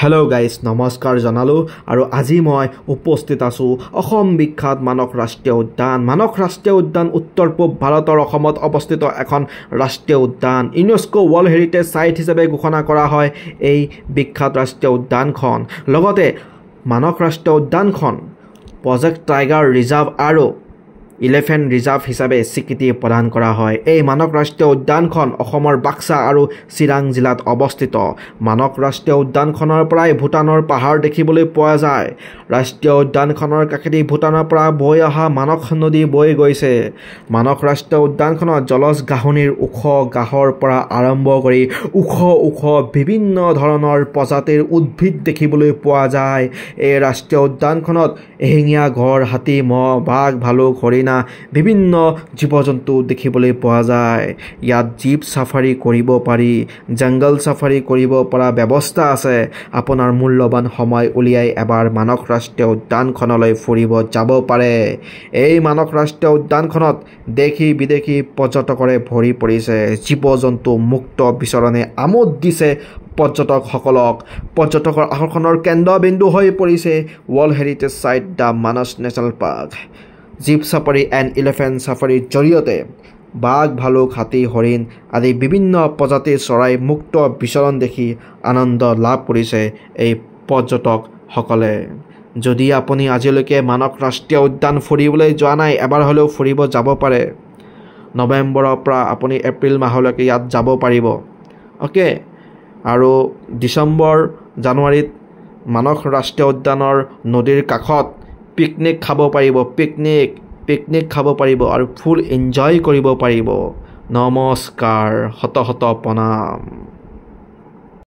Hello guys, নমস্কাৰ জনালো আৰু আজি মই উপস্থিত আছো অসম বিখ্যাত মানস ৰাষ্ট্ৰীয় উদ্যান। মানস ৰাষ্ট্ৰীয় উদ্যান উত্তৰ পূব ভাৰতৰ অসমত অৱস্থিত এখন ৰাষ্ট্ৰীয় উদ্যান। ইউনেস্কো ৱৰ্ল্ড হেৰিটেজ সাইট হিচাপে ঘোষণা কৰা হয় এই বিখ্যাত ৰাষ্ট্ৰীয় উদ্যানখন। লগতে মানস ৰাষ্ট্ৰীয় উদ্যানখন প্ৰজেক্ট টাইগাৰ ৰিজাৰ্ভ আৰু ইলেফেণ্ট ৰিজাৰ্ভ হিচাপে স্বীকৃতি প্ৰদান কৰা হয়। এই মানস ৰাষ্ট্ৰীয় উদ্যানখন অসমৰ বাক্সা আৰু চিৰাং জিলাত অৱস্থিত। মানস ৰাষ্ট্ৰীয় উদ্যানখনৰ পৰাই ভূটানৰ পাহাৰ দেখিবলৈ পোৱা যায়। ৰাষ্ট্ৰীয় উদ্যানখনৰ কাষেদি ভূটানৰ পৰা বৈ অহা মানস নদী বৈ গৈছে। মানস ৰাষ্ট্ৰীয় উদ্যানখনত জলজ ঘাঁহনিৰ ওখ ঘাঁহৰ পৰা আৰম্ভ কৰি ওখ বিভিন্ন ধৰণৰ প্ৰজাতিৰ উদ্ভিদ দেখিবলৈ পোৱা যায়। এই ৰাষ্ট্ৰীয় উদ্যানখনত এশিঙীয়া গড়, হাতী, মহ, বাঘ, ভালুক, হৰিণা বিভিন্ন জীৱ-জন্তু দেখিবলৈ পোৱা যায়। ইয়াত জীপ সাফাৰী কৰিব পাৰি, জংগল সাফাৰী কৰিব পৰা ব্যৱস্থা আছে। আপোনাৰ মূল্যৱান সময় উলিয়াই এবাৰ মানস ৰাষ্ট্ৰীয় উদ্যানখনলৈ ফুৰিব যাব পাৰে। এই মানস ৰাষ্ট্ৰীয় উদ্যানখনত দেশী বিদেশী পৰ্যটকৰে ভৰি পৰিছে। জীৱ-জন্তু মুক্ত বিচৰণে আমোদ দিছে পৰ্যটকসকলক। পৰ্যটকৰ আকৰ্ষণৰ কেন্দ্ৰবিন্দু হৈ পৰিছে world heritage site the Manas national park. Jeep safari and elephant সাফাৰীৰ জৰিয়তে বাঘ, ভালুক, হাতী, হৰিণ আদি বিভিন্ন প্ৰজাতিৰ চৰাই মুক্ত বিচৰণ দেখি আনন্দ লাভ কৰিছে এই পৰ্যটকসকলে। যদি আপুনি আজিলৈকে মানস ৰাষ্ট্ৰীয় উদ্যান ফুৰিবলৈ যোৱা নাই, এবাৰ হ'লেও ফুৰিব যাব পাৰে। নৱেম্বৰৰ পৰা আপুনি এপ্ৰিল মাহলৈকে ইয়াত যাব পাৰিব। অ'কে, আৰু ডিচেম্বৰ জানুৱাৰীত মানস ৰাষ্ট্ৰীয় উদ্যানৰ নদীৰ কাষত পিকনিক খাব পাৰিব। পিকনিক খাব পাৰিব আৰু ফুল এনজয় কৰিব পাৰিব। নমস্কাৰ, শত শত প্ৰণাম।